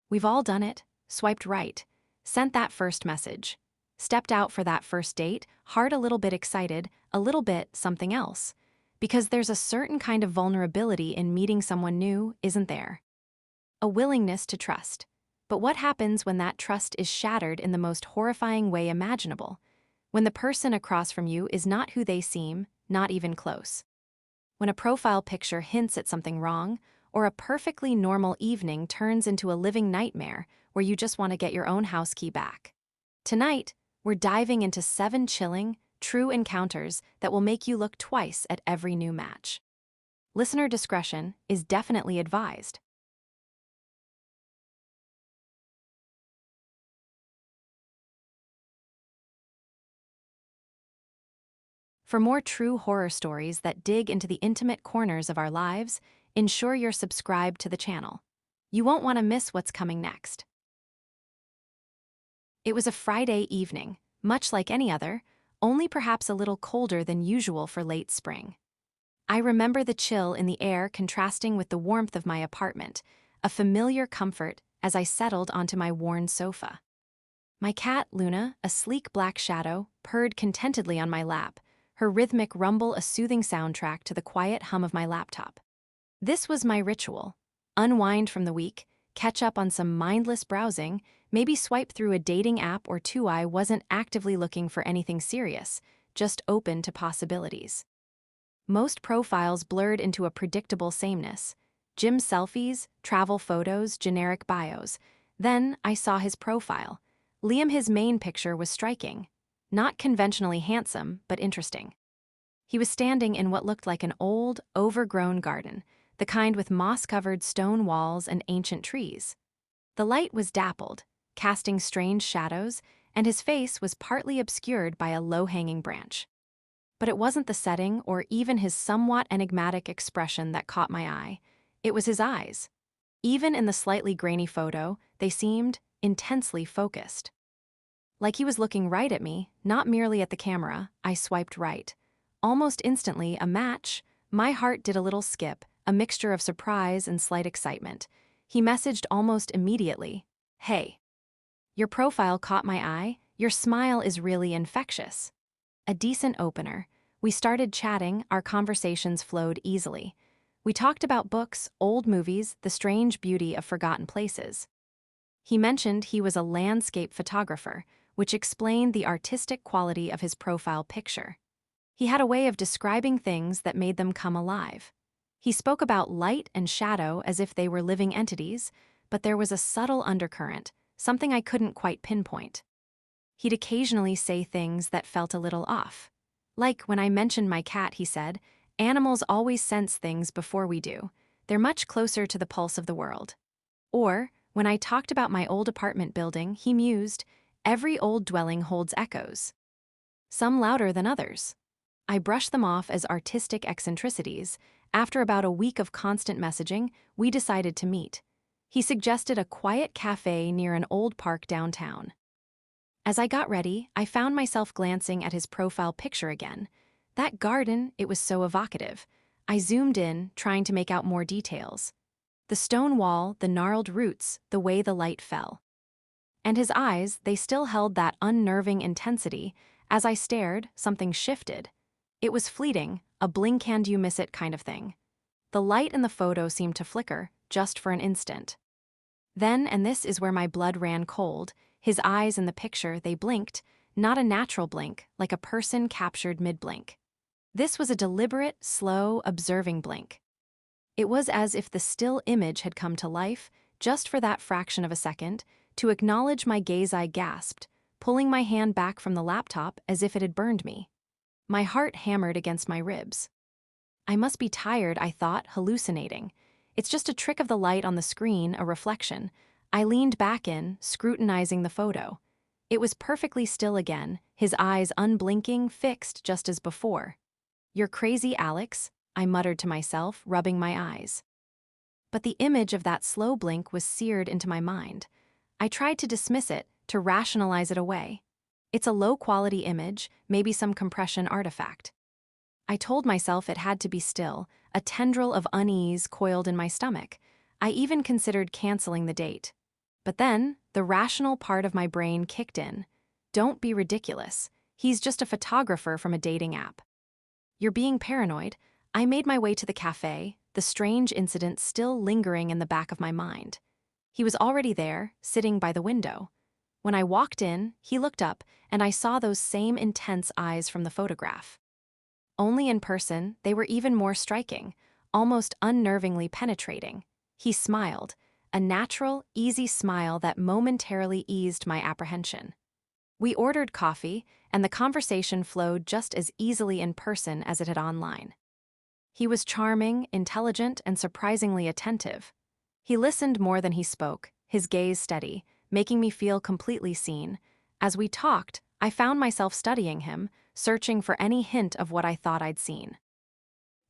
We've all done it, swiped right, sent that first message, stepped out for that first date, heart a little bit excited, a little bit something else. Because there's a certain kind of vulnerability in meeting someone new, isn't there? A willingness to trust. But what happens when that trust is shattered in the most horrifying way imaginable? When the person across from you is not who they seem, not even close. When a profile picture hints at something wrong, or a perfectly normal evening turns into a living nightmare where you just want to get your own house key back. Tonight, we're diving into 7 chilling, true encounters that will make you look twice at every new match. Listener discretion is definitely advised. For more true horror stories that dig into the intimate corners of our lives, ensure you're subscribed to the channel. You won't want to miss what's coming next. It was a Friday evening, much like any other, only perhaps a little colder than usual for late spring. I remember the chill in the air contrasting with the warmth of my apartment, a familiar comfort as I settled onto my worn sofa. My cat, Luna, a sleek black shadow, purred contentedly on my lap, her rhythmic rumble a soothing soundtrack to the quiet hum of my laptop. This was my ritual. Unwind from the week, catch up on some mindless browsing, maybe swipe through a dating app or two. I wasn't actively looking for anything serious, just open to possibilities. Most profiles blurred into a predictable sameness. Gym selfies, travel photos, generic bios. Then I saw his profile. Liam, his main picture, was striking. Not conventionally handsome, but interesting. He was standing in what looked like an old, overgrown garden, the kind with moss-covered stone walls and ancient trees. The light was dappled, casting strange shadows, and his face was partly obscured by a low-hanging branch. But it wasn't the setting or even his somewhat enigmatic expression that caught my eye. It was his eyes. Even in the slightly grainy photo, they seemed intensely focused. Like he was looking right at me, not merely at the camera. I swiped right. Almost instantly, a match. My heart did a little skip, a mixture of surprise and slight excitement. He messaged almost immediately, "Hey, your profile caught my eye. Your smile is really infectious." A decent opener. We started chatting, our conversations flowed easily. We talked about books, old movies, the strange beauty of forgotten places. He mentioned he was a landscape photographer, which explained the artistic quality of his profile picture. He had a way of describing things that made them come alive. He spoke about light and shadow as if they were living entities, but there was a subtle undercurrent, something I couldn't quite pinpoint. He'd occasionally say things that felt a little off. Like when I mentioned my cat, he said, "Animals always sense things before we do. They're much closer to the pulse of the world." Or, when I talked about my old apartment building, he mused, "Every old dwelling holds echoes. Some louder than others." I brushed them off as artistic eccentricities. After about a week of constant messaging, we decided to meet. He suggested a quiet cafe near an old park downtown. As I got ready, I found myself glancing at his profile picture again. That garden, it was so evocative. I zoomed in, trying to make out more details. The stone wall, the gnarled roots, the way the light fell. And his eyes, they still held that unnerving intensity. As I stared, something shifted. It was fleeting, a blink and you miss it kind of thing. The light in the photo seemed to flicker, just for an instant. Then, and this is where my blood ran cold, his eyes in the picture, they blinked, not a natural blink, like a person captured mid-blink. This was a deliberate, slow, observing blink. It was as if the still image had come to life, just for that fraction of a second, to acknowledge my gaze. I gasped, pulling my hand back from the laptop as if it had burned me. My heart hammered against my ribs. I must be tired, I thought, hallucinating. It's just a trick of the light on the screen, a reflection. I leaned back in, scrutinizing the photo. It was perfectly still again, his eyes unblinking, fixed just as before. "You're crazy, Alex," I muttered to myself, rubbing my eyes. But the image of that slow blink was seared into my mind. I tried to dismiss it, to rationalize it away. It's a low-quality image, maybe some compression artifact. I told myself it had to be still, a tendril of unease coiled in my stomach. I even considered canceling the date. But then, the rational part of my brain kicked in. Don't be ridiculous. He's just a photographer from a dating app. You're being paranoid. I made my way to the cafe, the strange incident still lingering in the back of my mind. He was already there, sitting by the window. When I walked in, he looked up, and I saw those same intense eyes from the photograph. Only in person, they were even more striking, almost unnervingly penetrating. He smiled, a natural, easy smile that momentarily eased my apprehension. We ordered coffee, and the conversation flowed just as easily in person as it had online. He was charming, intelligent, and surprisingly attentive. He listened more than he spoke, his gaze steady, making me feel completely seen. As we talked, I found myself studying him, searching for any hint of what I thought I'd seen.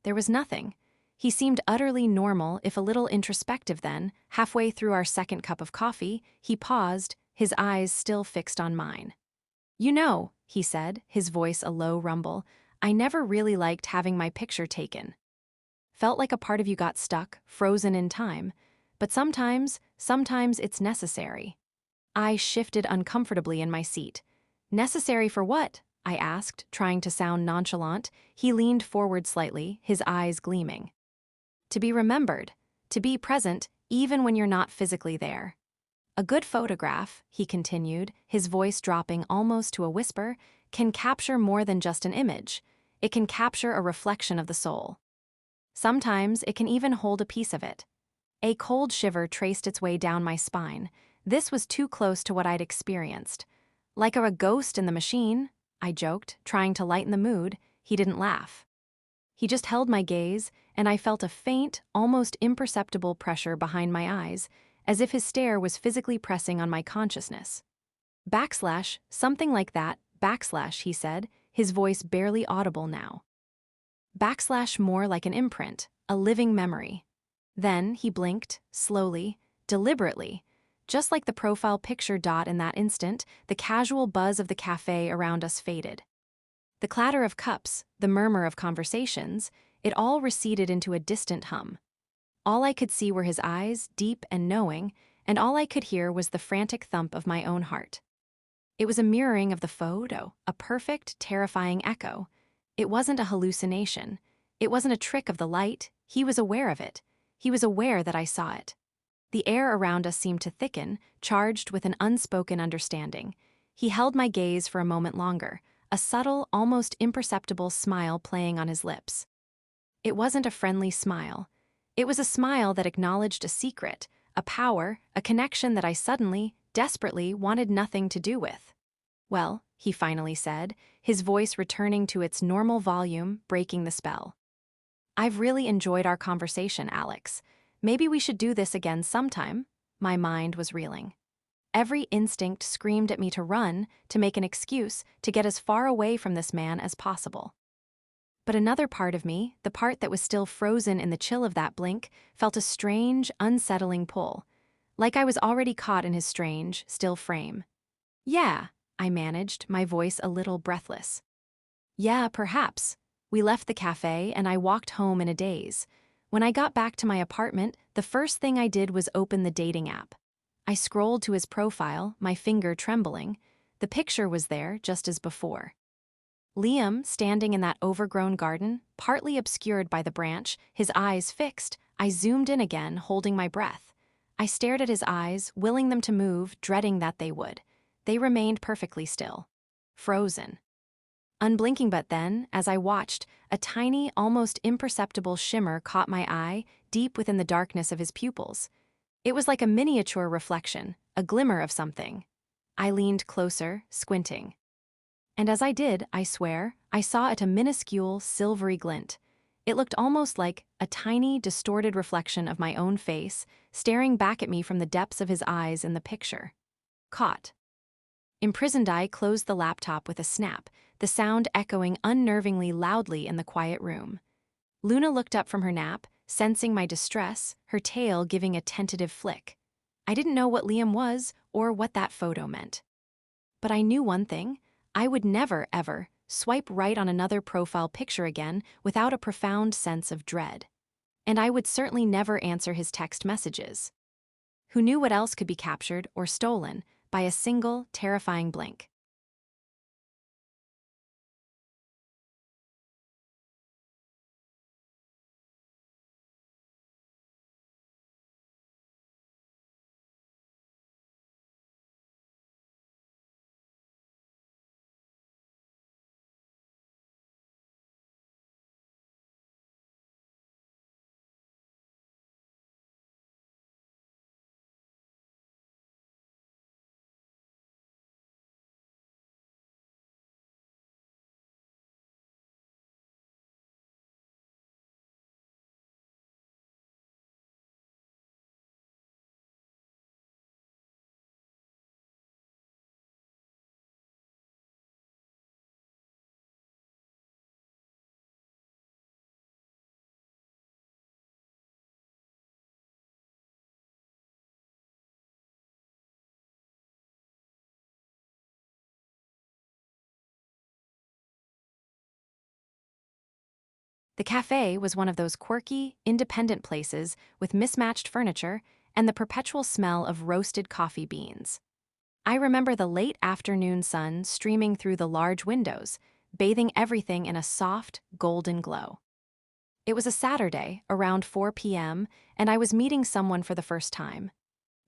There was nothing. He seemed utterly normal, if a little introspective then. Halfway through our second cup of coffee, he paused, his eyes still fixed on mine. "You know," he said, his voice a low rumble, "I never really liked having my picture taken. Felt like a part of you got stuck, frozen in time. But sometimes it's necessary." I shifted uncomfortably in my seat. "Necessary for what?" I asked, trying to sound nonchalant. He leaned forward slightly, his eyes gleaming. "To be remembered, to be present, even when you're not physically there. A good photograph," he continued, his voice dropping almost to a whisper, "can capture more than just an image. It can capture a reflection of the soul. Sometimes it can even hold a piece of it." A cold shiver traced its way down my spine. This was too close to what I'd experienced. "Like a ghost in the machine," I joked, trying to lighten the mood. He didn't laugh. He just held my gaze, and I felt a faint, almost imperceptible pressure behind my eyes, as if his stare was physically pressing on my consciousness. Something like that, he said, his voice barely audible now. More like an imprint, a living memory. Then he blinked, slowly, deliberately. Just like the profile picture dot in that instant, the casual buzz of the cafe around us faded. The clatter of cups, the murmur of conversations, it all receded into a distant hum. All I could see were his eyes, deep and knowing, and all I could hear was the frantic thump of my own heart. It was a mirroring of the photo, a perfect, terrifying echo. It wasn't a hallucination. It wasn't a trick of the light. He was aware of it. He was aware that I saw it. The air around us seemed to thicken, charged with an unspoken understanding. He held my gaze for a moment longer, a subtle, almost imperceptible smile playing on his lips. It wasn't a friendly smile. It was a smile that acknowledged a secret, a power, a connection that I suddenly, desperately wanted nothing to do with. "Well," he finally said, his voice returning to its normal volume, breaking the spell. "I've really enjoyed our conversation, Alex. Maybe we should do this again sometime." My mind was reeling. Every instinct screamed at me to run, to make an excuse, to get as far away from this man as possible. But another part of me, the part that was still frozen in the chill of that blink, felt a strange, unsettling pull, like I was already caught in his strange, still frame. "Yeah," I managed, my voice a little breathless. "Yeah, perhaps." We left the cafe, and I walked home in a daze. When I got back to my apartment, the first thing I did was open the dating app. I scrolled to his profile, my finger trembling. The picture was there, just as before. Liam, standing in that overgrown garden, partly obscured by the branch, his eyes fixed. I zoomed in again, holding my breath. I stared at his eyes, willing them to move, dreading that they would. They remained perfectly still. Frozen. Unblinking, but then, as I watched, a tiny, almost imperceptible shimmer caught my eye, deep within the darkness of his pupils. It was like a miniature reflection, a glimmer of something. I leaned closer, squinting. And as I did, I swear, I saw it a minuscule, silvery glint. It looked almost like a tiny, distorted reflection of my own face, staring back at me from the depths of his eyes in the picture. Caught. Imprisoned, I closed the laptop with a snap, the sound echoing unnervingly loudly in the quiet room. Luna looked up from her nap, sensing my distress, her tail giving a tentative flick. I didn't know what Liam was or what that photo meant. But I knew one thing: I would never, ever, swipe right on another profile picture again without a profound sense of dread. And I would certainly never answer his text messages. Who knew what else could be captured or stolen by a single, terrifying blink? The cafe was one of those quirky, independent places with mismatched furniture and the perpetual smell of roasted coffee beans. I remember the late afternoon sun streaming through the large windows, bathing everything in a soft, golden glow. It was a Saturday, around 4 p.m., and I was meeting someone for the first time.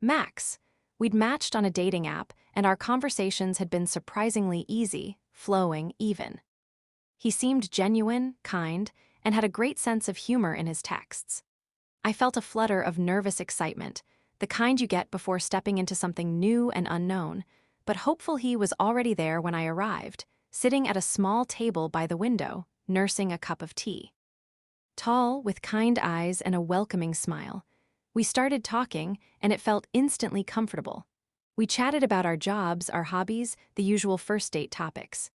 Max. We'd matched on a dating app, and our conversations had been surprisingly easy, flowing, even. He seemed genuine, kind, and had a great sense of humor in his texts. I felt a flutter of nervous excitement, the kind you get before stepping into something new and unknown, but hopeful he was already there when I arrived, sitting at a small table by the window, nursing a cup of tea. Tall, with kind eyes and a welcoming smile, we started talking, and it felt instantly comfortable. We chatted about our jobs, our hobbies, the usual first date topics.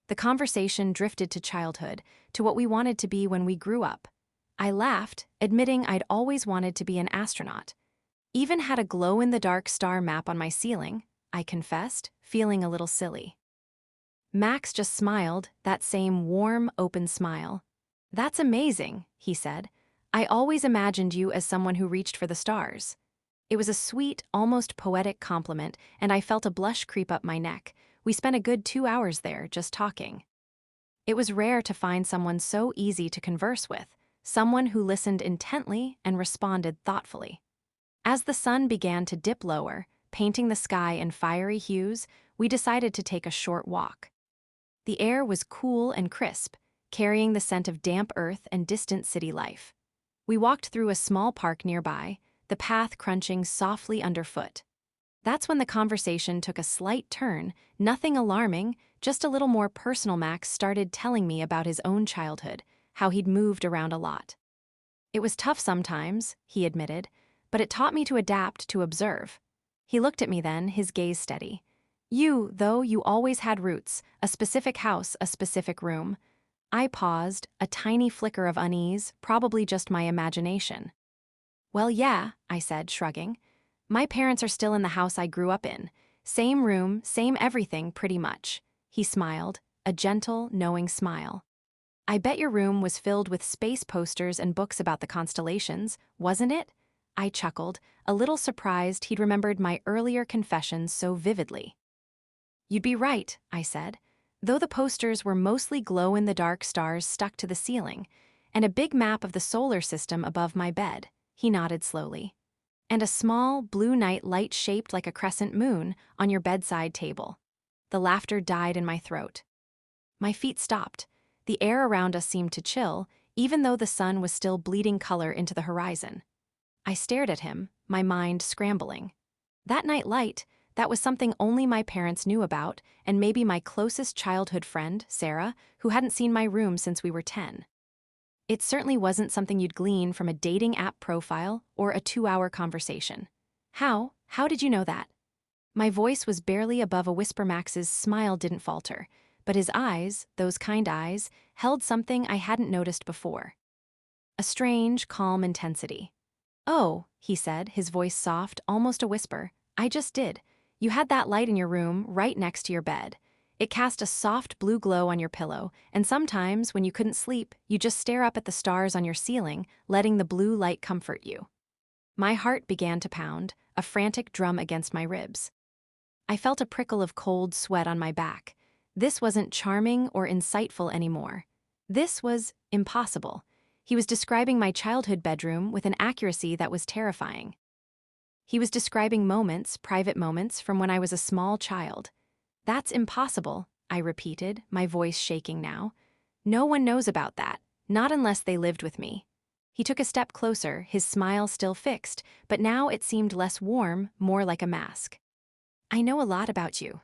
The conversation drifted to childhood, to what we wanted to be when we grew up. I laughed, admitting I'd always wanted to be an astronaut. Even had a glow-in-the-dark star map on my ceiling, I confessed, feeling a little silly. Max just smiled, that same warm, open smile. "That's amazing," he said. "I always imagined you as someone who reached for the stars." It was a sweet, almost poetic compliment, and I felt a blush creep up my neck. We spent a good 2 hours there, just talking. It was rare to find someone so easy to converse with, someone who listened intently and responded thoughtfully. As the sun began to dip lower, painting the sky in fiery hues, we decided to take a short walk. The air was cool and crisp, carrying the scent of damp earth and distant city life. We walked through a small park nearby, the path crunching softly underfoot. That's when the conversation took a slight turn, nothing alarming, just a little more personal. Max started telling me about his own childhood, how he'd moved around a lot. "It was tough sometimes," he admitted, "but it taught me to adapt, to observe." He looked at me then, his gaze steady. You always had roots, a specific house, a specific room." I paused, a tiny flicker of unease, probably just my imagination. "Well, yeah," I said, shrugging. "My parents are still in the house I grew up in. Same room, same everything, pretty much." He smiled, a gentle, knowing smile. "I bet your room was filled with space posters and books about the constellations, wasn't it?" I chuckled, a little surprised he'd remembered my earlier confessions so vividly. "You'd be right," I said, though the posters were mostly glow-in-the-dark stars stuck to the ceiling, and a big map of the solar system above my bed. He nodded slowly. "And a small, blue night light shaped like a crescent moon on your bedside table." The laughter died in my throat. My feet stopped. The air around us seemed to chill, even though the sun was still bleeding color into the horizon. I stared at him, my mind scrambling. That night light, that was something only my parents knew about, and maybe my closest childhood friend, Sarah, who hadn't seen my room since we were 10. It certainly wasn't something you'd glean from a dating app profile or a 2-hour conversation. How did you know that?" My voice was barely above a whisper. Max's smile didn't falter, but his eyes, those kind eyes, held something I hadn't noticed before. A strange, calm intensity. "Oh," he said, his voice soft, almost a whisper, "I just did. You had that light in your room, right next to your bed. It cast a soft blue glow on your pillow, and sometimes, when you couldn't sleep, you just stare up at the stars on your ceiling, letting the blue light comfort you." My heart began to pound, a frantic drum against my ribs. I felt a prickle of cold sweat on my back. This wasn't charming or insightful anymore. This was impossible. He was describing my childhood bedroom with an accuracy that was terrifying. He was describing moments, private moments, from when I was a small child. That's impossible, I repeated, my voice shaking now. No one knows about that, not unless they lived with me. He took a step closer, his smile still fixed, but now it seemed less warm, more like a mask. I know a lot about you.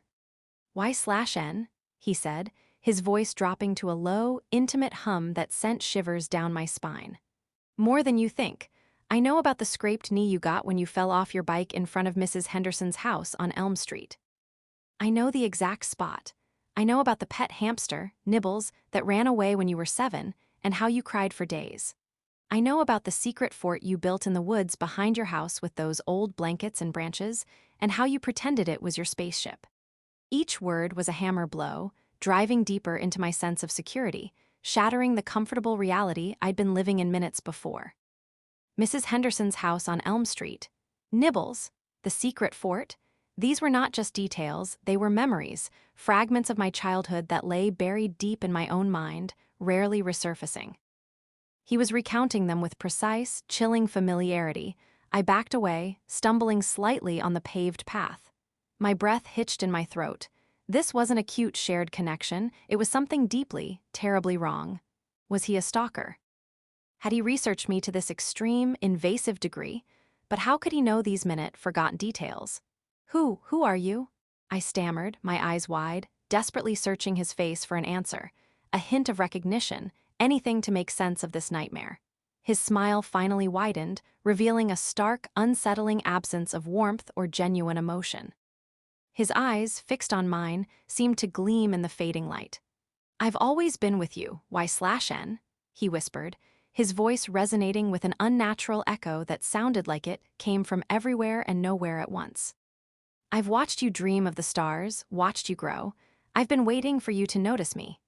Why/N? He said, his voice dropping to a low, intimate hum that sent shivers down my spine. More than you think. I know about the scraped knee you got when you fell off your bike in front of Mrs. Henderson's house on Elm Street. I know the exact spot. I know about the pet hamster, Nibbles, that ran away when you were 7, and how you cried for days. I know about the secret fort you built in the woods behind your house with those old blankets and branches, and how you pretended it was your spaceship. Each word was a hammer blow, driving deeper into my sense of security, shattering the comfortable reality I'd been living in minutes before. Mrs. Henderson's house on Elm Street. Nibbles. The secret fort. These were not just details, they were memories, fragments of my childhood that lay buried deep in my own mind, rarely resurfacing. He was recounting them with precise, chilling familiarity. I backed away, stumbling slightly on the paved path. My breath hitched in my throat. This wasn't a cute shared connection, it was something deeply, terribly wrong. Was he a stalker? Had he researched me to this extreme, invasive degree? But how could he know these forgotten details? Who are you? I stammered, my eyes wide, desperately searching his face for an answer, a hint of recognition, anything to make sense of this nightmare. His smile finally widened, revealing a stark, unsettling absence of warmth or genuine emotion. His eyes, fixed on mine, seemed to gleam in the fading light. I've always been with you, why/N? He whispered, his voice resonating with an unnatural echo that sounded like it came from everywhere and nowhere at once. I've watched you dream of the stars, watched you grow. I've been waiting for you to notice me.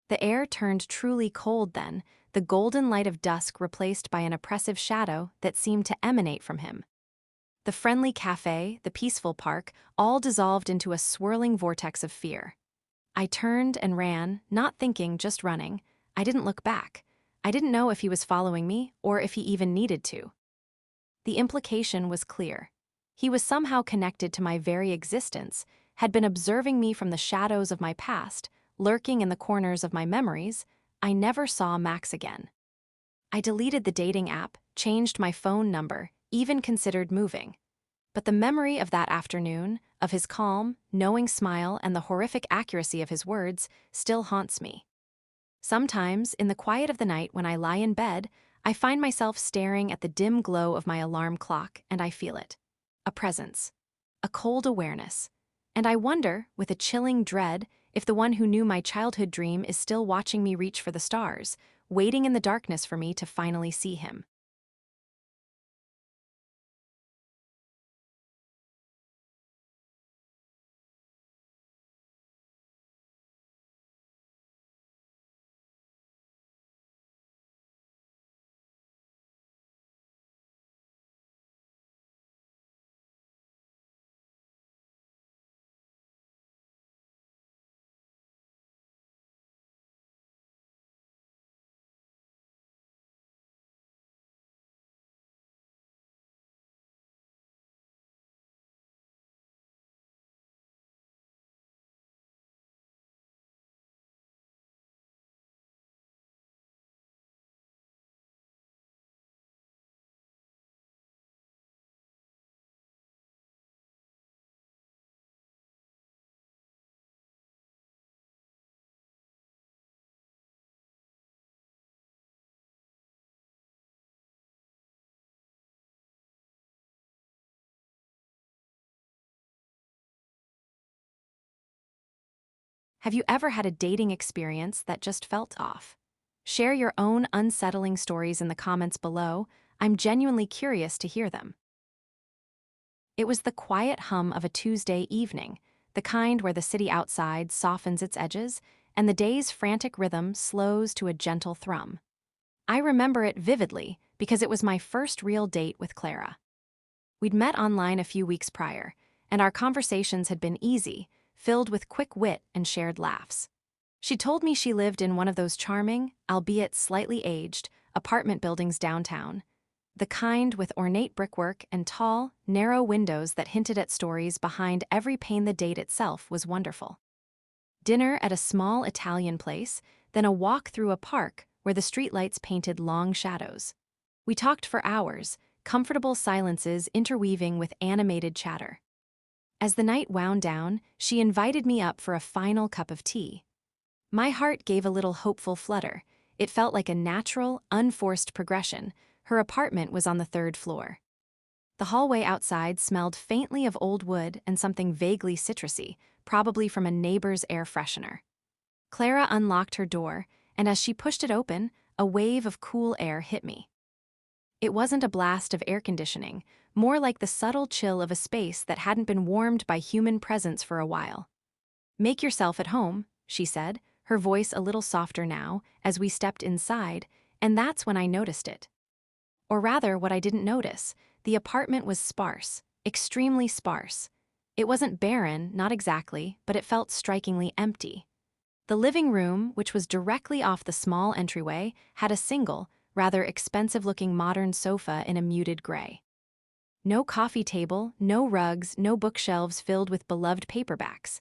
The air turned truly cold then, the golden light of dusk replaced by an oppressive shadow that seemed to emanate from him. The friendly cafe, the peaceful park, all dissolved into a swirling vortex of fear. I turned and ran, not thinking, just running. I didn't look back. I didn't know if he was following me or if he even needed to. The implication was clear. He was somehow connected to my very existence, had been observing me from the shadows of my past, lurking in the corners of my memories. I never saw Max again. I deleted the dating app, changed my phone number, even considered moving. But the memory of that afternoon, of his calm, knowing smile and the horrific accuracy of his words, still haunts me. Sometimes, in the quiet of the night when I lie in bed, I find myself staring at the dim glow of my alarm clock, and I feel it. A presence. A cold awareness. And I wonder, with a chilling dread, if the one who knew my childhood dream is still watching me reach for the stars, waiting in the darkness for me to finally see him. Have you ever had a dating experience that just felt off? Share your own unsettling stories in the comments below. I'm genuinely curious to hear them. It was the quiet hum of a Tuesday evening, the kind where the city outside softens its edges and the day's frantic rhythm slows to a gentle thrum. I remember it vividly because it was my first real date with Clara. We'd met online a few weeks prior, and our conversations had been easy, filled with quick wit and shared laughs. She told me she lived in one of those charming, albeit slightly aged, apartment buildings downtown, the kind with ornate brickwork and tall, narrow windows that hinted at stories behind every pane. The date itself was wonderful. Dinner at a small Italian place, then a walk through a park where the streetlights painted long shadows. We talked for hours, comfortable silences interweaving with animated chatter. As the night wound down, she invited me up for a final cup of tea. My heart gave a little hopeful flutter. It felt like a natural, unforced progression. Her apartment was on the third floor. The hallway outside smelled faintly of old wood and something vaguely citrusy, probably from a neighbor's air freshener. Clara unlocked her door, and as she pushed it open, a wave of cool air hit me. It wasn't a blast of air conditioning, more like the subtle chill of a space that hadn't been warmed by human presence for a while. "Make yourself at home," she said, her voice a little softer now, as we stepped inside, and that's when I noticed it. Or rather, what I didn't notice, the apartment was sparse, extremely sparse. It wasn't barren, not exactly, but it felt strikingly empty. The living room, which was directly off the small entryway, had a single, rather expensive-looking modern sofa in a muted gray. No coffee table, no rugs, no bookshelves filled with beloved paperbacks.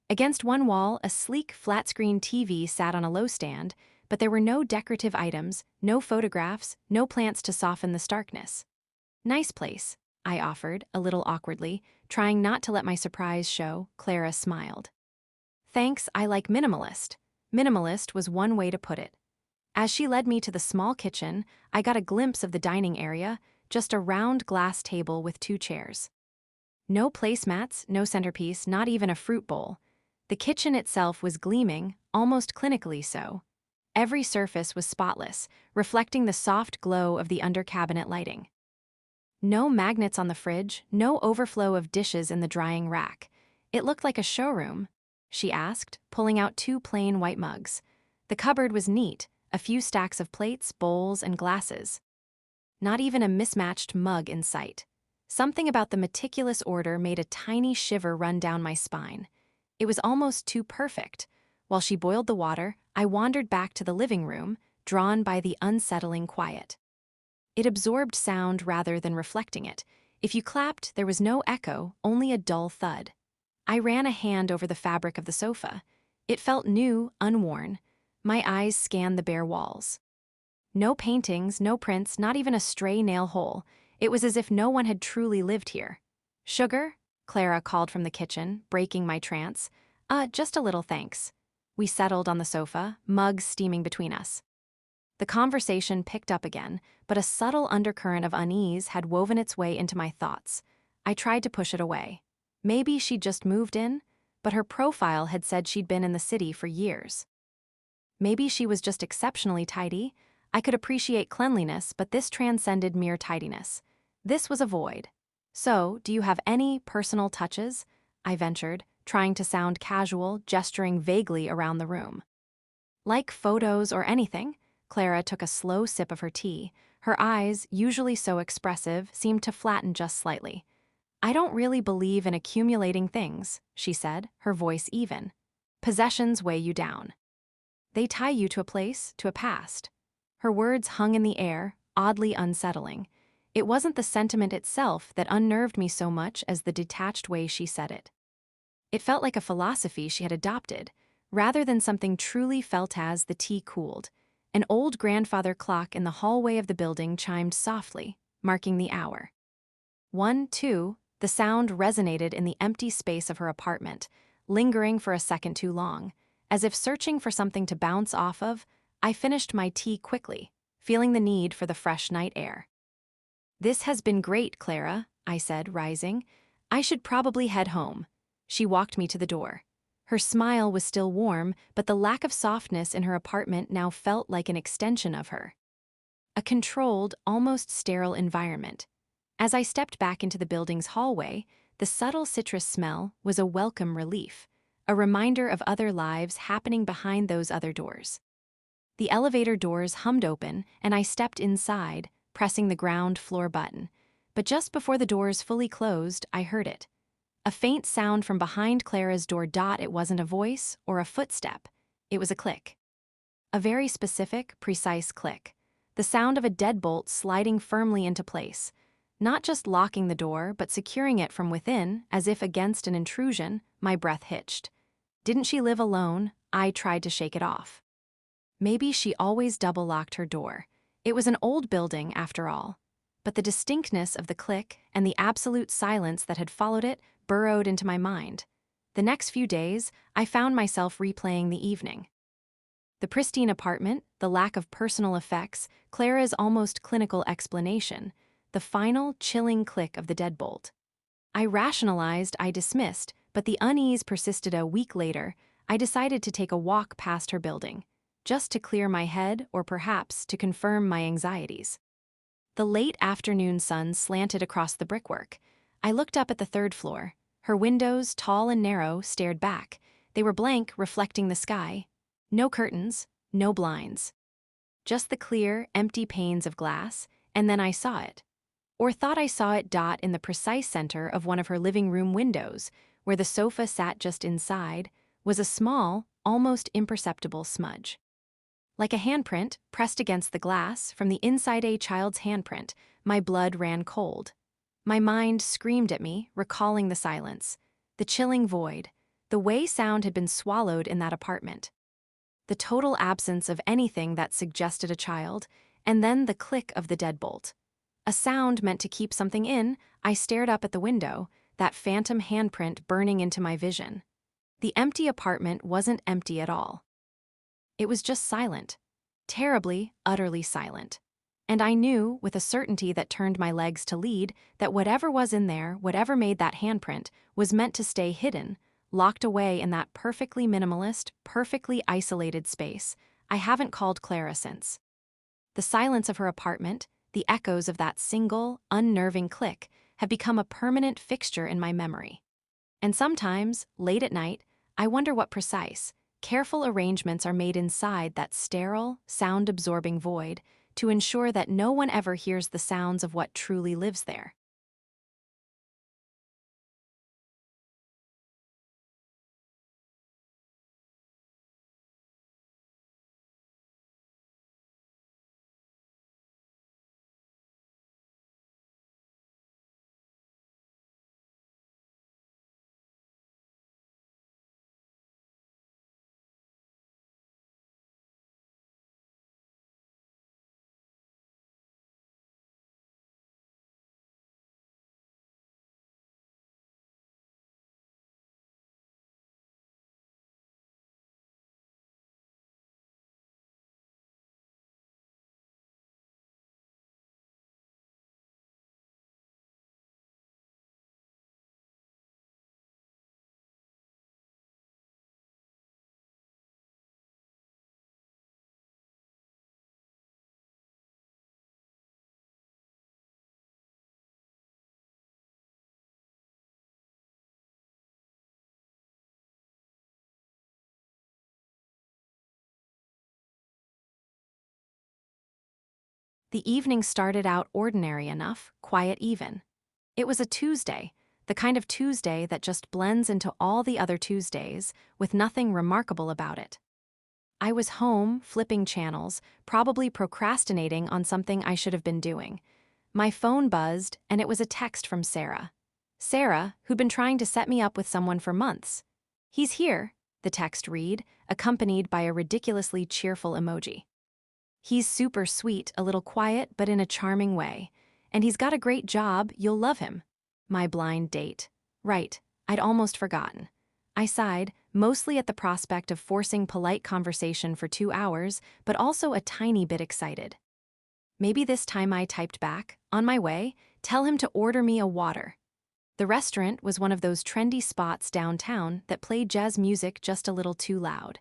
Against one wall, a sleek, flat-screen TV sat on a low stand, but there were no decorative items, no photographs, no plants to soften the starkness. "Nice place," I offered, a little awkwardly, trying not to let my surprise show. Clara smiled. "Thanks, I like minimalist." Minimalist was one way to put it. As she led me to the small kitchen, I got a glimpse of the dining area, just a round glass table with 2 chairs. No placemats, no centerpiece, not even a fruit bowl. The kitchen itself was gleaming, almost clinically so. Every surface was spotless, reflecting the soft glow of the under-cabinet lighting. No magnets on the fridge, no overflow of dishes in the drying rack. "It looked like a showroom," she asked, pulling out 2 plain white mugs. The cupboard was neat, a few stacks of plates, bowls, and glasses. Not even a mismatched mug in sight. Something about the meticulous order made a tiny shiver run down my spine. It was almost too perfect. While she boiled the water, I wandered back to the living room, drawn by the unsettling quiet. It absorbed sound rather than reflecting it. If you clapped, there was no echo, only a dull thud. I ran a hand over the fabric of the sofa. It felt new, unworn. My eyes scanned the bare walls. No paintings, no prints, not even a stray nail hole. It was as if no one had truly lived here. "Sugar?" Clara called from the kitchen, breaking my trance. Just a little, thanks." We settled on the sofa, mugs steaming between us. The conversation picked up again, but a subtle undercurrent of unease had woven its way into my thoughts. I tried to push it away. Maybe she'd just moved in, but her profile had said she'd been in the city for years. Maybe she was just exceptionally tidy. I could appreciate cleanliness, but this transcended mere tidiness. This was a void. "So, do you have any personal touches?" I ventured, trying to sound casual, gesturing vaguely around the room. "Like photos or anything?" Clara took a slow sip of her tea. Her eyes, usually so expressive, seemed to flatten just slightly. "I don't really believe in accumulating things," she said, her voice even. "Possessions weigh you down. They tie you to a place, to a past." Her words hung in the air, oddly unsettling. It wasn't the sentiment itself that unnerved me so much as the detached way she said it. It felt like a philosophy she had adopted, rather than something truly felt. As the tea cooled, an old grandfather clock in the hallway of the building chimed softly, marking the hour. 1, 2, the sound resonated in the empty space of her apartment, lingering for a second too long. As if searching for something to bounce off of, I finished my tea quickly, feeling the need for the fresh night air. "This has been great, Clara," I said, rising. "I should probably head home." She walked me to the door. Her smile was still warm, but the lack of softness in her apartment now felt like an extension of her. A controlled, almost sterile environment. As I stepped back into the building's hallway, the subtle citrus smell was a welcome relief, a reminder of other lives happening behind those other doors. The elevator doors hummed open, and I stepped inside, pressing the ground floor button. but just before the doors fully closed, I heard it. A faint sound from behind Clara's door. It wasn't a voice or a footstep. It was a click. A very specific, precise click. The sound of a deadbolt sliding firmly into place. Not just locking the door, but securing it from within, as if against an intrusion. My breath hitched. Didn't she live alone? I tried to shake it off. Maybe she always double-locked her door. It was an old building, after all. But the distinctness of the click and the absolute silence that had followed it burrowed into my mind. The next few days, I found myself replaying the evening. The pristine apartment, the lack of personal effects, Clara's almost clinical explanation, the final, chilling click of the deadbolt. I rationalized, I dismissed, but the unease persisted. A week later, I decided to take a walk past her building, just to clear my head or perhaps to confirm my anxieties. The late afternoon sun slanted across the brickwork. I looked up at the third floor. Her windows, tall and narrow, stared back. They were blank, reflecting the sky. No curtains, no blinds. Just the clear, empty panes of glass, and then I saw it. Or thought I saw it. In the precise center of one of her living room windows, where the sofa sat just inside, was a small, almost imperceptible smudge. Like a handprint, pressed against the glass, from the inside. A child's handprint. My blood ran cold. My mind screamed at me, recalling the silence, the chilling void, the way sound had been swallowed in that apartment. The total absence of anything that suggested a child, and then the click of the deadbolt. A sound meant to keep something in. I stared up at the window, that phantom handprint burning into my vision. The empty apartment wasn't empty at all. It was just silent. Terribly, utterly silent. And I knew, with a certainty that turned my legs to lead, that whatever was in there, whatever made that handprint, was meant to stay hidden, locked away in that perfectly minimalist, perfectly isolated space. I haven't called Clara since. The silence of her apartment, the echoes of that single, unnerving click, have become a permanent fixture in my memory. And sometimes, late at night, I wonder what precise, careful arrangements are made inside that sterile, sound-absorbing void to ensure that no one ever hears the sounds of what truly lives there. The evening started out ordinary enough, quiet even. It was a Tuesday, the kind of Tuesday that just blends into all the other Tuesdays, with nothing remarkable about it. I was home, flipping channels, probably procrastinating on something I should have been doing. My phone buzzed, and it was a text from Sarah. Sarah, who'd been trying to set me up with someone for months. "He's here," the text read, accompanied by a ridiculously cheerful emoji. "He's super sweet, a little quiet, but in a charming way. And he's got a great job, you'll love him." My blind date. Right, I'd almost forgotten. I sighed, mostly at the prospect of forcing polite conversation for 2 hours, but also a tiny bit excited. Maybe this time I typed back, "On my way, tell him to order me a water." The restaurant was one of those trendy spots downtown that played jazz music just a little too loud.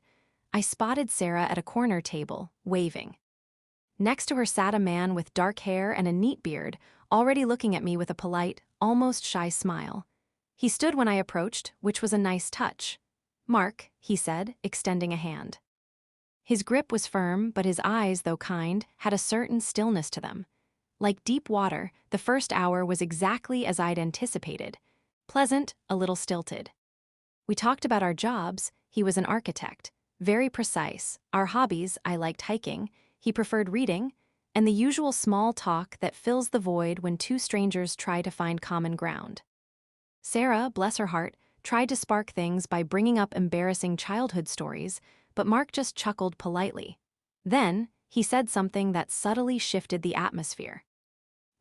I spotted Sarah at a corner table, waving. Next to her sat a man with dark hair and a neat beard, already looking at me with a polite, almost shy smile. He stood when I approached, which was a nice touch. "Mark," he said, extending a hand. His grip was firm, but his eyes, though kind, had a certain stillness to them. Like deep water, the first hour was exactly as I'd anticipated. Pleasant, a little stilted. We talked about our jobs. He was an architect. Very precise. Our hobbies, I liked hiking. He preferred reading. And the usual small talk that fills the void when two strangers try to find common ground. Sarah, bless her heart, tried to spark things by bringing up embarrassing childhood stories, but Mark just chuckled politely. Then, he said something that subtly shifted the atmosphere.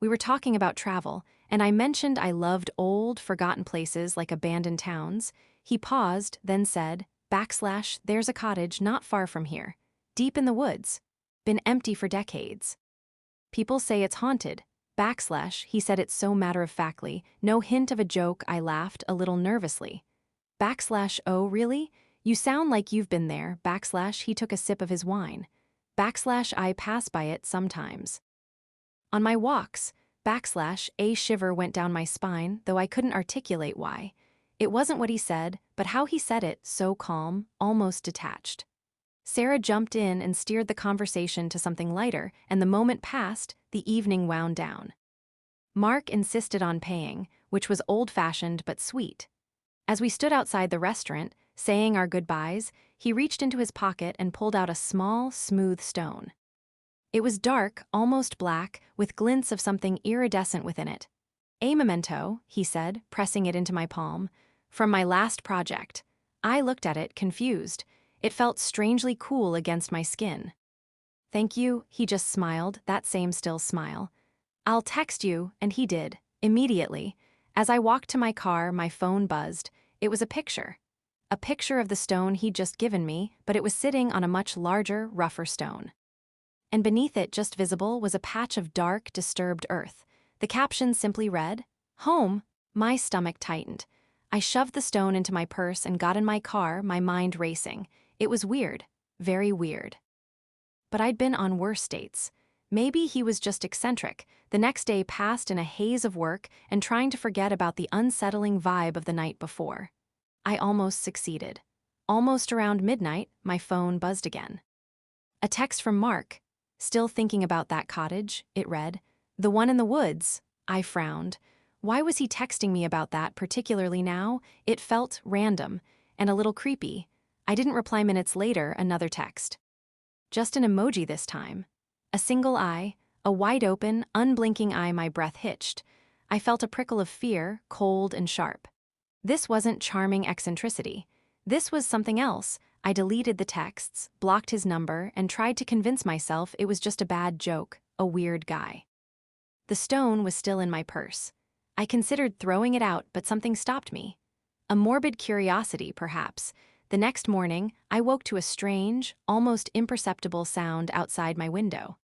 We were talking about travel, and I mentioned I loved old, forgotten places like abandoned towns. He paused, then said, / there's a cottage not far from here. Deep in the woods. Been empty for decades. People say it's haunted. / he said it so matter-of-factly, no hint of a joke. I laughed a little nervously. / oh, really? You sound like you've been there. / he took a sip of his wine. / I pass by it sometimes. On my walks, / a shiver went down my spine, though I couldn't articulate why. It wasn't what he said, but how he said it, so calm, almost detached. Sarah jumped in and steered the conversation to something lighter, and the moment passed, the evening wound down. Mark insisted on paying, which was old-fashioned but sweet. As we stood outside the restaurant, saying our goodbyes, he reached into his pocket and pulled out a small, smooth stone. It was dark, almost black, with glints of something iridescent within it. A memento, he said, pressing it into my palm. From my last project. I looked at it, confused. It felt strangely cool against my skin. Thank you, he just smiled, that same still smile. I'll text you, and he did, immediately. As I walked to my car, my phone buzzed. It was a picture. A picture of the stone he'd just given me, but it was sitting on a much larger, rougher stone. And beneath it, just visible, was a patch of dark, disturbed earth. The caption simply read, "Home." My stomach tightened. I shoved the stone into my purse and got in my car, my mind racing. It was weird, very weird. But I'd been on worse dates. Maybe he was just eccentric. The next day passed in a haze of work and trying to forget about the unsettling vibe of the night before. I almost succeeded. Almost around midnight, my phone buzzed again. A text from Mark. Still thinking about that cottage, it read. The one in the woods. I frowned. Why was he texting me about that, particularly now? It felt random and a little creepy. I didn't reply minutes later, another text. Just an emoji this time. A single eye, a wide-open, unblinking eye. My breath hitched. I felt a prickle of fear, cold and sharp. This wasn't charming eccentricity. This was something else. I deleted the texts, blocked his number, and tried to convince myself it was just a bad joke, a weird guy. The stone was still in my purse. I considered throwing it out, but something stopped me. A morbid curiosity, perhaps. The next morning, I woke to a strange, almost imperceptible sound outside my window.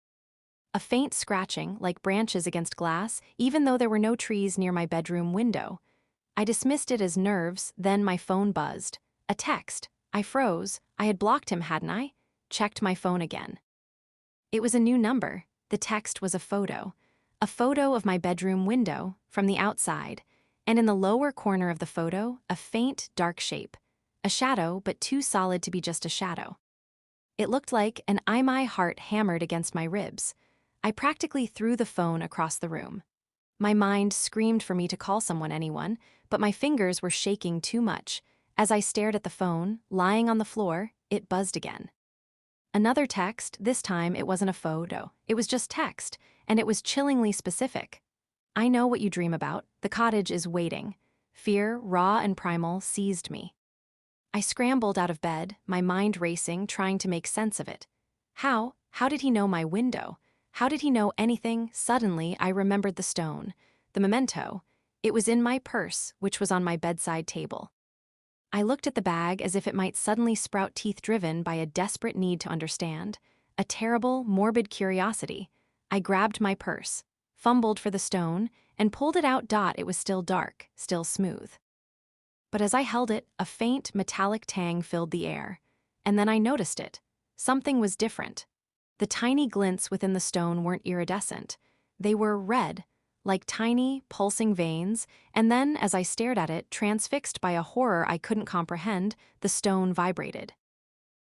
A faint scratching, like branches against glass, even though there were no trees near my bedroom window. I dismissed it as nerves, then my phone buzzed. A text. I froze. I had blocked him, hadn't I? Checked my phone again. It was a new number. The text was a photo. A photo of my bedroom window, from the outside, and in the lower corner of the photo, a faint, dark shape. A shadow, but too solid to be just a shadow. It looked like my heart hammered against my ribs. I practically threw the phone across the room. My mind screamed for me to call anyone, but my fingers were shaking too much. As I stared at the phone, lying on the floor, it buzzed again. Another text, this time it wasn't a photo, it was just text, and it was chillingly specific. I know what you dream about, the cottage is waiting. Fear, raw and primal, seized me. I scrambled out of bed, my mind racing, trying to make sense of it. How did he know my window? How did he know anything? Suddenly, I remembered the stone, the memento. It was in my purse, which was on my bedside table. I looked at the bag as if it might suddenly sprout teeth driven by a desperate need to understand, a terrible, morbid curiosity. I grabbed my purse, fumbled for the stone, and pulled it out. It was still dark, still smooth. But as I held it, a faint, metallic tang filled the air. And then I noticed it. Something was different. The tiny glints within the stone weren't iridescent. They were red, like tiny, pulsing veins, and then, as I stared at it, transfixed by a horror I couldn't comprehend, the stone vibrated.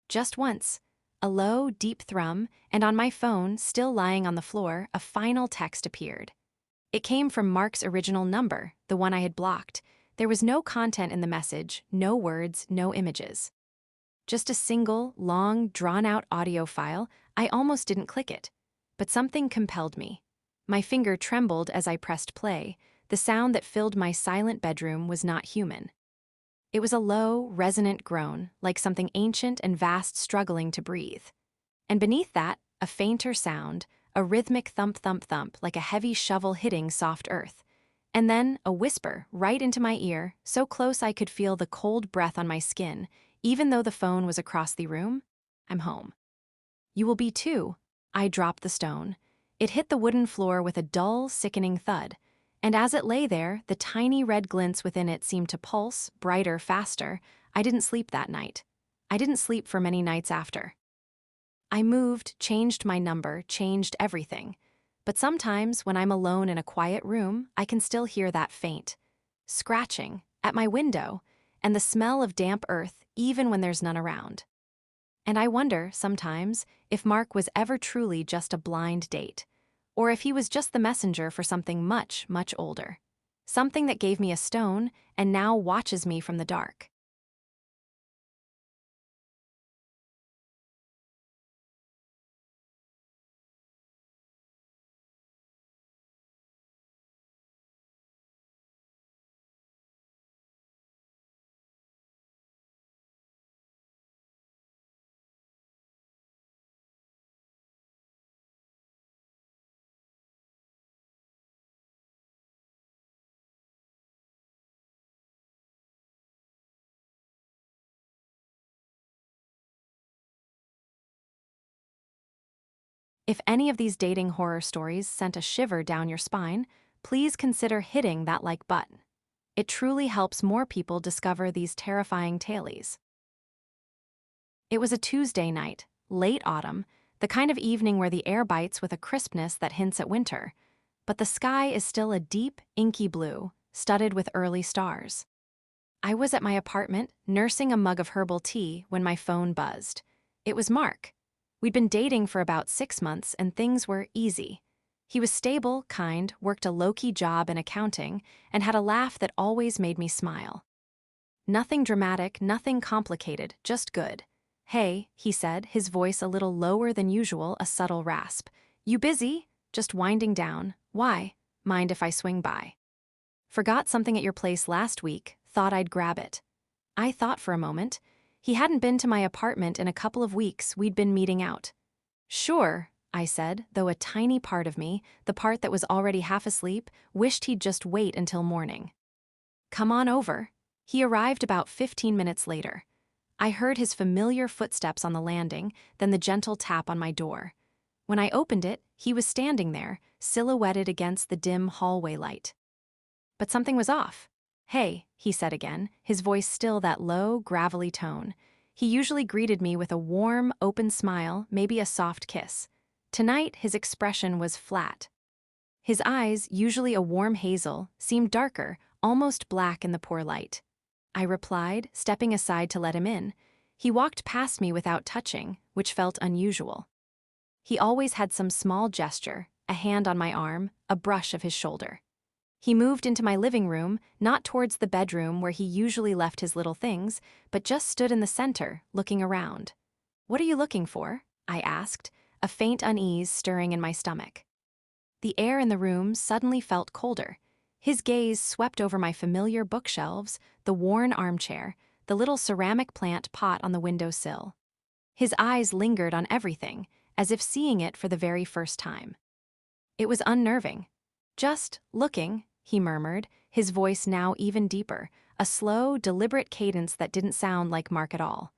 Just once. A low, deep thrum, and on my phone, still lying on the floor, a final text appeared. It came from Mark's original number, the one I had blocked. There was no content in the message, no words, no images. Just a single, long, drawn-out audio file. I almost didn't click it. But something compelled me. My finger trembled as I pressed play. The sound that filled my silent bedroom was not human. It was a low, resonant groan, like something ancient and vast struggling to breathe. And beneath that, a fainter sound, a rhythmic thump-thump-thump, like a heavy shovel hitting soft earth. And then a whisper right into my ear, so close I could feel the cold breath on my skin, even though the phone was across the room. I'm home. You will be too. I dropped the stone. It hit the wooden floor with a dull, sickening thud. And as it lay there, the tiny red glints within it seemed to pulse, brighter, faster. I didn't sleep that night. I didn't sleep for many nights after. I moved, changed my number, changed everything. But sometimes, when I'm alone in a quiet room, I can still hear that faint scratching at my window, and the smell of damp earth even when there's none around. And I wonder, sometimes, if Mark was ever truly just a blind date, or if he was just the messenger for something much, much older. Something that gave me a stone and now watches me from the dark. If any of these dating horror stories sent a shiver down your spine, please consider hitting that like button. It truly helps more people discover these terrifying tales. It was a Tuesday night, late autumn, the kind of evening where the air bites with a crispness that hints at winter, but the sky is still a deep, inky blue, studded with early stars. I was at my apartment, nursing a mug of herbal tea, when my phone buzzed. It was Mark. We'd been dating for about 6 months, and things were easy. He was stable, kind, worked a low-key job in accounting, and had a laugh that always made me smile. Nothing dramatic, nothing complicated, just good. "Hey," he said, his voice a little lower than usual, a subtle rasp. "You busy?" "Just winding down." "Why?" "Mind if I swing by?" "Forgot something at your place last week, thought I'd grab it." I thought for a moment. He hadn't been to my apartment in a couple of weeks. We'd been meeting out. "Sure," I said, though a tiny part of me, the part that was already half asleep, wished he'd just wait until morning. "Come on over." He arrived about 15 minutes later. I heard his familiar footsteps on the landing, then the gentle tap on my door. When I opened it, he was standing there, silhouetted against the dim hallway light. But something was off. "Hey," he said again, his voice still that low, gravelly tone. He usually greeted me with a warm, open smile, maybe a soft kiss. Tonight, his expression was flat. His eyes, usually a warm hazel, seemed darker, almost black in the poor light. I replied, stepping aside to let him in. He walked past me without touching, which felt unusual. He always had some small gesture, a hand on my arm, a brush of his shoulder. He moved into my living room, not towards the bedroom where he usually left his little things, but just stood in the center, looking around. "What are you looking for?" I asked, a faint unease stirring in my stomach. The air in the room suddenly felt colder. His gaze swept over my familiar bookshelves, the worn armchair, the little ceramic plant pot on the windowsill. His eyes lingered on everything, as if seeing it for the very first time. It was unnerving. "Just looking," he murmured, his voice now even deeper, a slow, deliberate cadence that didn't sound like Mark at all.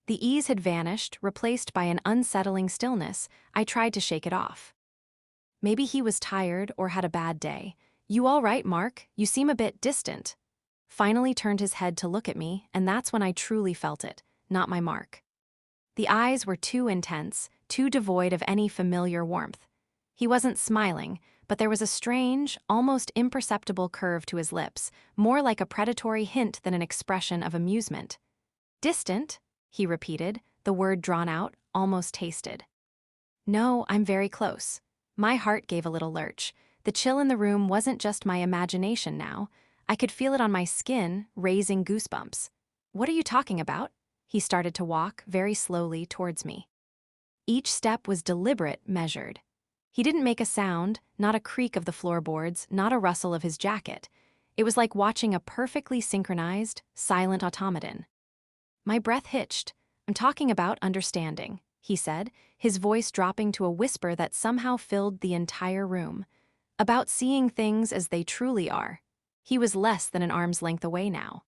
The ease had vanished, replaced by an unsettling stillness. I tried to shake it off. Maybe he was tired or had a bad day. "You all right, Mark? You seem a bit distant." Finally turned his head to look at me, and that's when I truly felt it, not my Mark. The eyes were too intense, too devoid of any familiar warmth. He wasn't smiling, but there was a strange, almost imperceptible curve to his lips, more like a predatory hint than an expression of amusement. "Distant?" he repeated, the word drawn out, almost tasted. No, I'm very close. My heart gave a little lurch. The chill in the room wasn't just my imagination now. I could feel it on my skin, raising goosebumps. What are you talking about? He started to walk very slowly towards me. Each step was deliberate, measured. He didn't make a sound, not a creak of the floorboards, not a rustle of his jacket. It was like watching a perfectly synchronized, silent automaton. My breath hitched. I'm talking about understanding, he said, his voice dropping to a whisper that somehow filled the entire room. About seeing things as they truly are. He was less than an arm's length away now.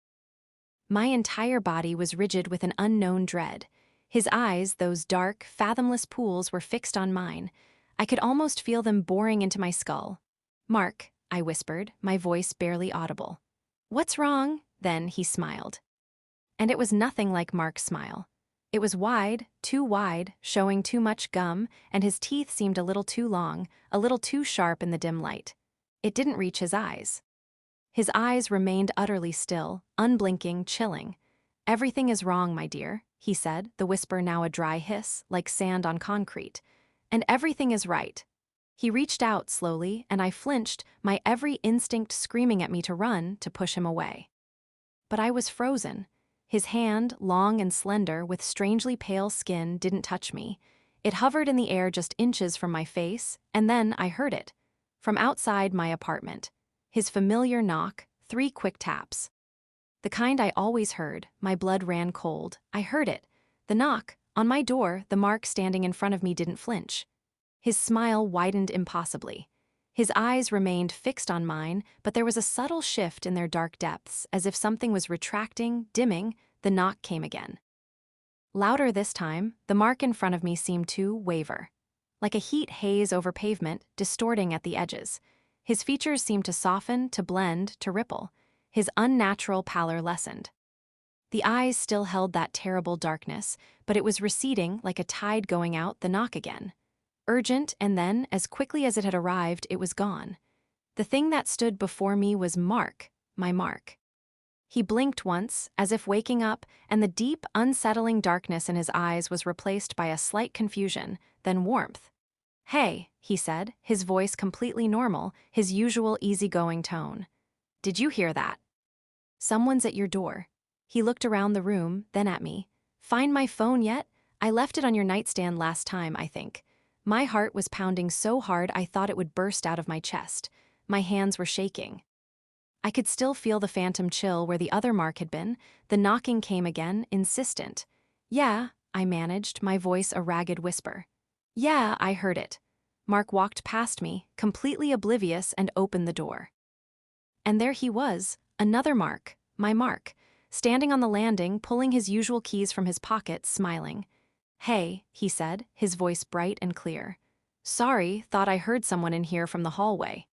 My entire body was rigid with an unknown dread. His eyes, those dark, fathomless pools, were fixed on mine. I could almost feel them boring into my skull. "Mark," I whispered, my voice barely audible. "What's wrong?" Then he smiled. And it was nothing like Mark's smile. It was wide, too wide, showing too much gum, and his teeth seemed a little too long, a little too sharp in the dim light. It didn't reach his eyes. His eyes remained utterly still, unblinking, chilling. "Everything is wrong, my dear," he said, the whisper now a dry hiss, like sand on concrete. "And everything is right." He reached out slowly, and I flinched, my every instinct screaming at me to run, to push him away. But I was frozen. His hand, long and slender, with strangely pale skin, didn't touch me. It hovered in the air just inches from my face, and then I heard it. From outside my apartment. His familiar knock, 3 quick taps. The kind I always heard, my blood ran cold. I heard it. The knock, on my door, the Mark standing in front of me didn't flinch. His smile widened impossibly. His eyes remained fixed on mine, but there was a subtle shift in their dark depths, as if something was retracting, dimming. The knock came again. Louder this time, the Mark in front of me seemed to waver. Like a heat haze over pavement, distorting at the edges. His features seemed to soften, to blend, to ripple. His unnatural pallor lessened. The eyes still held that terrible darkness, but it was receding like a tide going out. The knock again. Urgent, and then, as quickly as it had arrived, it was gone. The thing that stood before me was Mark, my Mark. He blinked once, as if waking up, and the deep, unsettling darkness in his eyes was replaced by a slight confusion, then warmth. "Hey," he said, his voice completely normal, his usual easygoing tone. "Did you hear that? Someone's at your door." He looked around the room, then at me. "Find my phone yet? I left it on your nightstand last time, I think." My heart was pounding so hard I thought it would burst out of my chest. My hands were shaking. I could still feel the phantom chill where the other Mark had been. The knocking came again, insistent. "Yeah," I managed, my voice a ragged whisper. "Yeah, I heard it." Mark walked past me, completely oblivious, and opened the door. And there he was, another Mark, my Mark, standing on the landing, pulling his usual keys from his pocket, smiling. "Hey," he said, his voice bright and clear. "Sorry, thought I heard someone in here from the hallway."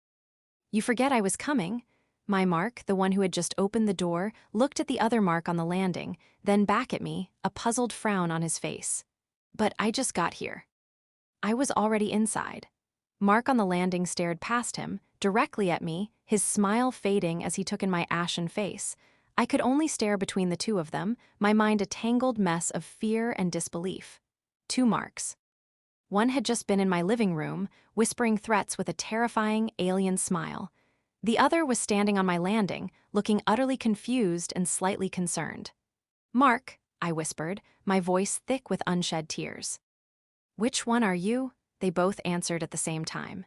"You forget I was coming." My Mark, the one who had just opened the door, looked at the other Mark on the landing, then back at me, a puzzled frown on his face. "But I just got here." I was already inside. Mark on the landing stared past him, directly at me, his smile fading as he took in my ashen face. I could only stare between the two of them, my mind a tangled mess of fear and disbelief. 2 Marks. One had just been in my living room, whispering threats with a terrifying, alien smile. The other was standing on my landing, looking utterly confused and slightly concerned. "Mark," I whispered, my voice thick with unshed tears. "Which one are you?" They both answered at the same time.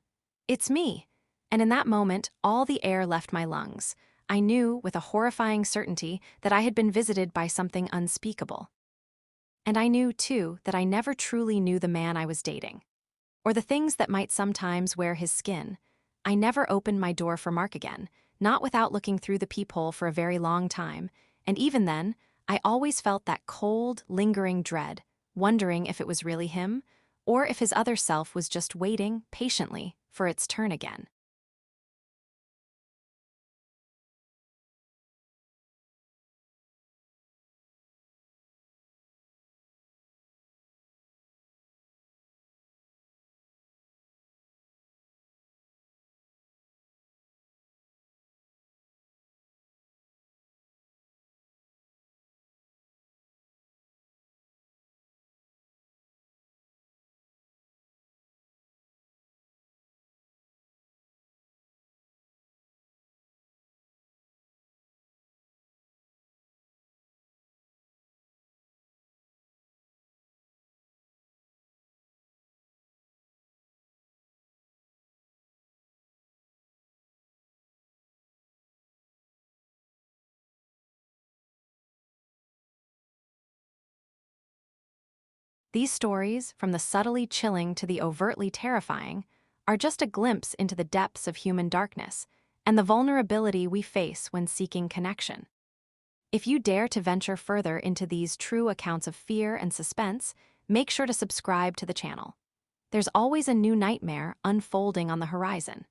"It's me." And in that moment, all the air left my lungs. I knew, with a horrifying certainty, that I had been visited by something unspeakable. And I knew, too, that I never truly knew the man I was dating. Or the things that might sometimes wear his skin. I never opened my door for Mark again, not without looking through the peephole for a very long time, and even then, I always felt that cold, lingering dread, wondering if it was really him, or if his other self was just waiting, patiently, for its turn again. These stories, from the subtly chilling to the overtly terrifying, are just a glimpse into the depths of human darkness and the vulnerability we face when seeking connection. If you dare to venture further into these true accounts of fear and suspense, make sure to subscribe to the channel. There's always a new nightmare unfolding on the horizon.